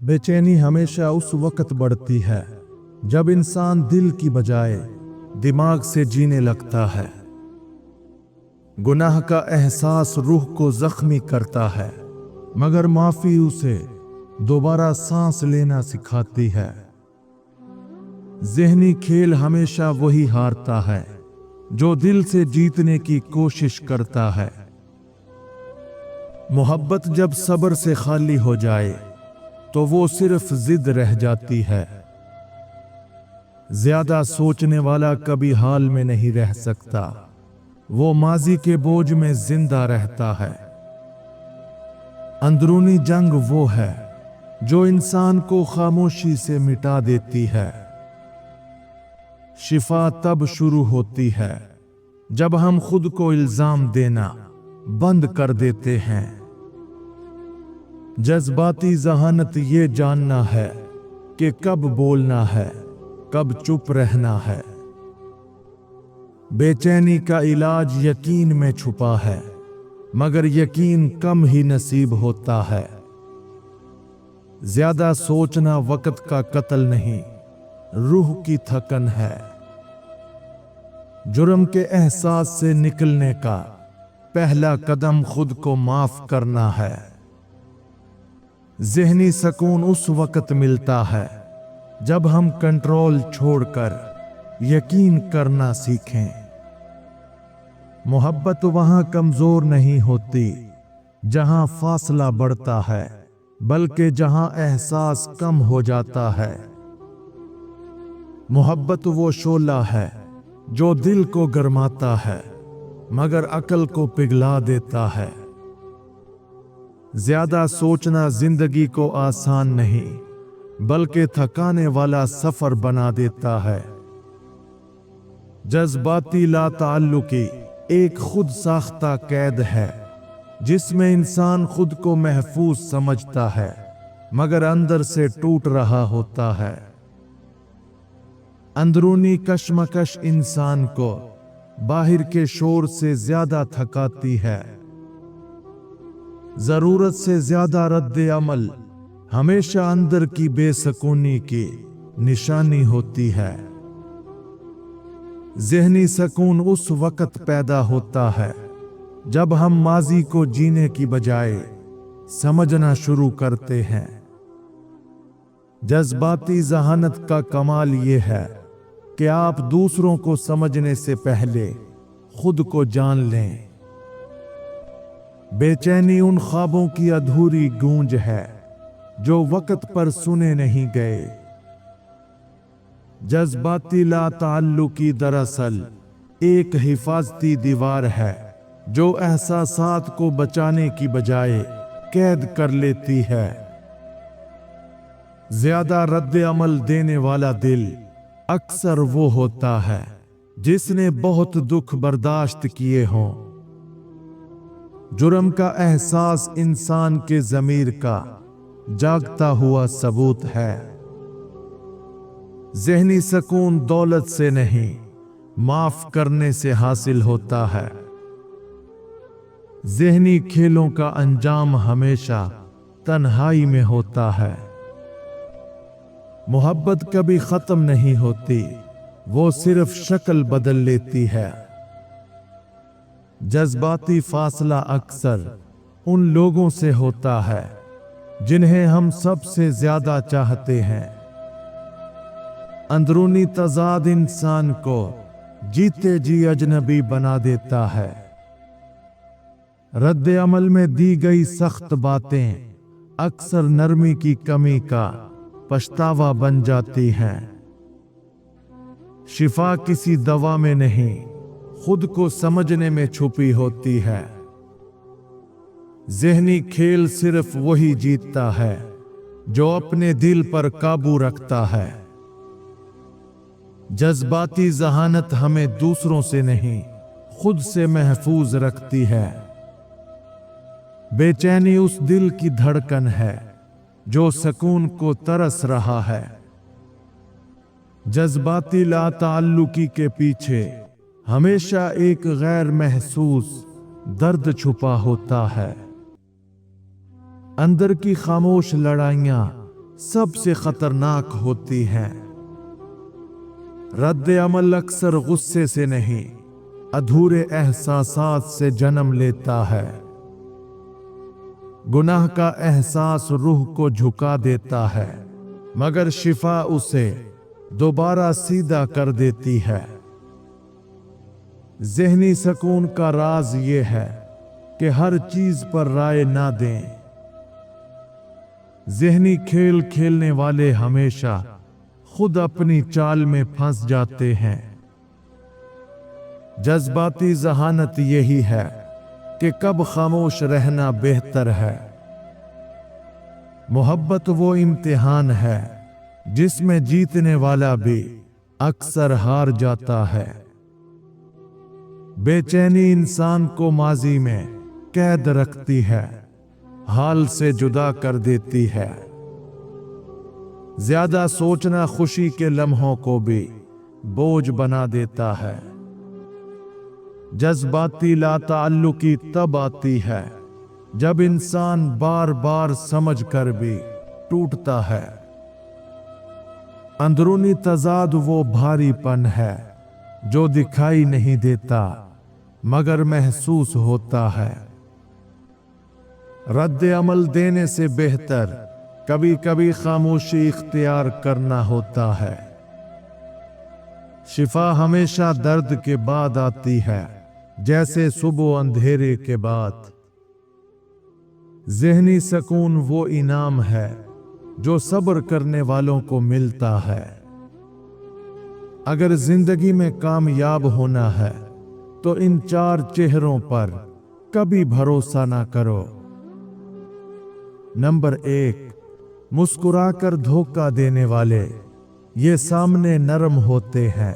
बेचैनी हमेशा उस वक्त बढ़ती है जब इंसान दिल की बजाय दिमाग से जीने लगता है। गुनाह का एहसास रूह को जख्मी करता है, मगर माफी उसे दोबारा सांस लेना सिखाती है। ज़हनी खेल हमेशा वही हारता है जो दिल से जीतने की कोशिश करता है। मोहब्बत जब सब्र से खाली हो जाए तो वो सिर्फ जिद रह जाती है। ज्यादा सोचने वाला कभी हाल में नहीं रह सकता, वो माजी के बोझ में जिंदा रहता है। अंदरूनी जंग वो है जो इंसान को खामोशी से मिटा देती है। शिफा तब शुरू होती है जब हम खुद को इल्जाम देना बंद कर देते हैं। जज्बाती जहानत ये जानना है कि कब बोलना है, कब चुप रहना है। बेचैनी का इलाज यकीन में छुपा है, मगर यकीन कम ही नसीब होता है। ज्यादा सोचना वक्त का कत्ल नहीं, रूह की थकन है। जुर्म के एहसास से निकलने का पहला कदम खुद को माफ करना है। ज़हनी सुकून उस वक्त मिलता है जब हम कंट्रोल छोड़कर यकीन करना सीखें। मोहब्बत वहां कमजोर नहीं होती जहां फासला बढ़ता है, बल्कि जहां एहसास कम हो जाता है। मोहब्बत वो शोला है जो दिल को गरमाता है, मगर अकल को पिघला देता है। ज्यादा सोचना जिंदगी को आसान नहीं, बल्कि थकाने वाला सफर बना देता है। जज्बाती लाताल्लुकी एक खुद साख्ता कैद है जिसमें इंसान खुद को महफूज समझता है, मगर अंदर से टूट रहा होता है। अंदरूनी कश्मकश इंसान को बाहर के शोर से ज्यादा थकाती है। जरूरत से ज्यादा रद्द अमल हमेशा अंदर की बेसकूनी की निशानी होती है। ज़हनी सुकून उस वक्त पैदा होता है जब हम माजी को जीने की बजाय समझना शुरू करते हैं। जज्बाती जहानत का कमाल ये है कि आप दूसरों को समझने से पहले खुद को जान लें। बेचैनी उन ख्वाबों की अधूरी गूंज है जो वक्त पर सुने नहीं गए। जज्बाती लाताल्लुकी दरअसल एक हिफाजती दीवार है जो एहसासात को बचाने की बजाय कैद कर लेती है। ज्यादा रद्द अमल देने वाला दिल अक्सर वो होता है जिसने बहुत दुख बर्दाश्त किए हों। जुर्म का एहसास इंसान के ज़मीर का जागता हुआ सबूत है। ज़हनी सुकून दौलत से नहीं, माफ करने से हासिल होता है। ज़हनी खेलों का अंजाम हमेशा तन्हाई में होता है। मोहब्बत कभी खत्म नहीं होती, वो सिर्फ शक्ल बदल लेती है। जज्बाती फासला अक्सर उन लोगों से होता है जिन्हें हम सबसे ज्यादा चाहते हैं। अंदरूनी तजाद इंसान को जीते जी अजनबी बना देता है। रद्द अमल में दी गई सख्त बातें अक्सर नरमी की कमी का पछतावा बन जाती हैं। शिफा किसी दवा में नहीं, खुद को समझने में छुपी होती है। ज़हनी खेल सिर्फ वही जीतता है जो अपने दिल पर काबू रखता है। जज्बाती जहानत हमें दूसरों से नहीं, खुद से महफूज रखती है। बेचैनी उस दिल की धड़कन है जो सुकून को तरस रहा है। जज्बाती लाताल्लुकी के पीछे हमेशा एक गैर महसूस दर्द छुपा होता है। अंदर की खामोश लड़ाइयां सबसे खतरनाक होती हैं। रद्द अमल अक्सर गुस्से से नहीं, अधूरे एहसासात से जन्म लेता है। गुनाह का एहसास रूह को झुका देता है, मगर शिफा उसे दोबारा सीधा कर देती है। ज़हनी सुकून का राज ये है कि हर चीज पर राय ना दें। ज़हनी खेल खेलने वाले हमेशा खुद अपनी चाल में फंस जाते हैं। जज्बाती जहानत यही है कि कब खामोश रहना बेहतर है। मोहब्बत वो इम्तिहान है जिसमें जीतने वाला भी अक्सर हार जाता है। बेचैनी इंसान को माजी में कैद रखती है, हाल से जुदा कर देती है। ज्यादा सोचना खुशी के लम्हों को भी बोझ बना देता है। जज्बाती लाताल्लुकी तब आती है जब इंसान बार बार समझ कर भी टूटता है। अंदरूनी तजाद वो भारीपन है जो दिखाई नहीं देता मगर महसूस होता है। रद्द अमल देने से बेहतर कभी कभी खामोशी इख्तियार करना होता है। शिफा हमेशा दर्द के बाद आती है, जैसे सुबह अंधेरे के बाद। ज़हनी सुकून वो इनाम है जो सब्र करने वालों को मिलता है। अगर जिंदगी में कामयाब होना है तो इन 4 चेहरों पर कभी भरोसा ना करो। नंबर 1, मुस्कुराकर धोखा देने वाले। ये सामने नरम होते हैं,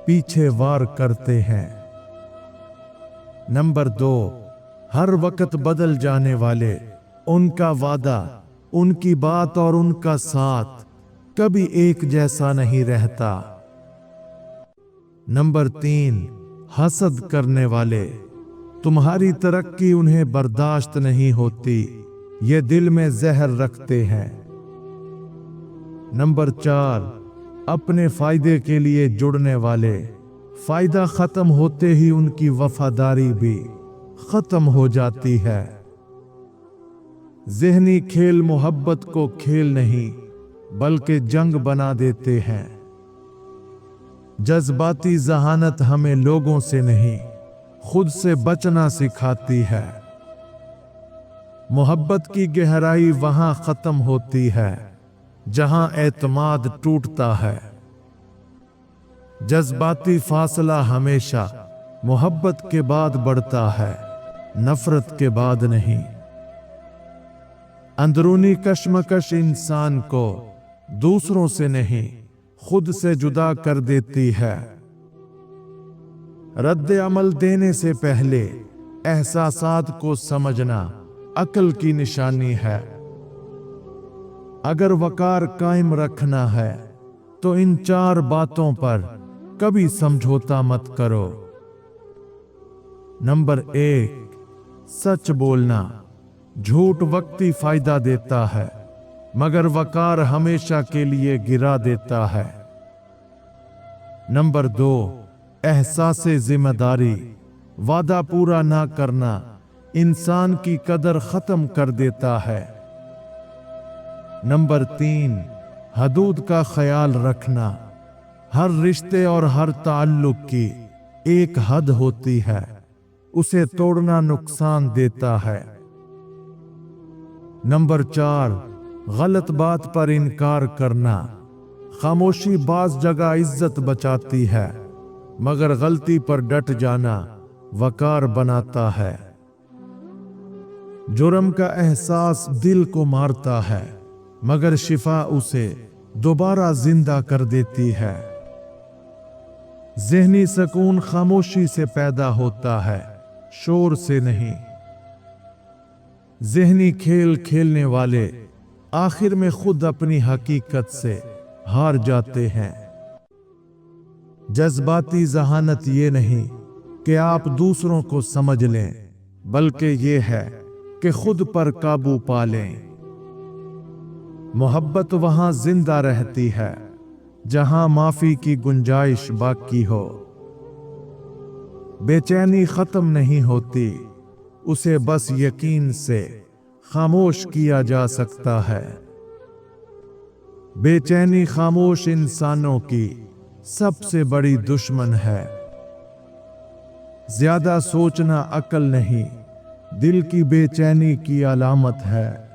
पीछे वार करते हैं। नंबर 2, हर वक्त बदल जाने वाले। उनका वादा, उनकी बात और उनका साथ कभी एक जैसा नहीं रहता। नंबर 3, हसद करने वाले। तुम्हारी तरक्की उन्हें बर्दाश्त नहीं होती, ये दिल में जहर रखते हैं। नंबर 4, अपने फायदे के लिए जुड़ने वाले। फायदा खत्म होते ही उनकी वफादारी भी खत्म हो जाती है। ज़हनी खेल मोहब्बत को खेल नहीं बल्कि जंग बना देते हैं। जज्बाती जहानत हमें लोगों से नहीं खुद से बचना सिखाती है। मोहब्बत की गहराई वहां खत्म होती है जहां एतमाद टूटता है। जज्बाती फासला हमेशा मोहब्बत के बाद बढ़ता है, नफरत के बाद नहीं। अंदरूनी कश्मकश इंसान को दूसरों से नहीं खुद से जुदा कर देती है। रद्द अमल देने से पहले एहसासात को समझना अक्ल की निशानी है। अगर वकार कायम रखना है तो इन 4 बातों पर कभी समझौता मत करो। नंबर 1, सच बोलना। झूठ वक्ती फायदा देता है मगर वकार हमेशा के लिए गिरा देता है। नंबर 2, एहसासे जिम्मेदारी। वादा पूरा ना करना इंसान की कदर खत्म कर देता है। नंबर 3, हदूद का ख्याल रखना। हर रिश्ते और हर ताल्लुक की एक हद होती है, उसे तोड़ना नुकसान देता है। नंबर 4, गलत बात पर इनकार करना। खामोशी बाज जगह इज्जत बचाती है मगर गलती पर डट जाना वकार बनाता है। जुर्म का एहसास दिल को मारता है मगर शिफा उसे दोबारा जिंदा कर देती है। ज़हनी सुकून खामोशी से पैदा होता है, शोर से नहीं। ज़हनी खेल खेलने वाले आखिर में खुद अपनी हकीकत से हार जाते हैं। जज्बाती जहानत ये नहीं कि आप दूसरों को समझ लें बल्कि ये है कि खुद पर काबू पा लें। मोहब्बत वहां जिंदा रहती है जहां माफी की गुंजाइश बाकी हो। बेचैनी खत्म नहीं होती, उसे बस यकीन से खामोश किया जा सकता है। बेचैनी खामोश इंसानों की सबसे बड़ी दुश्मन है। ज्यादा सोचना अक्ल नहीं, दिल की बेचैनी की अलामत है।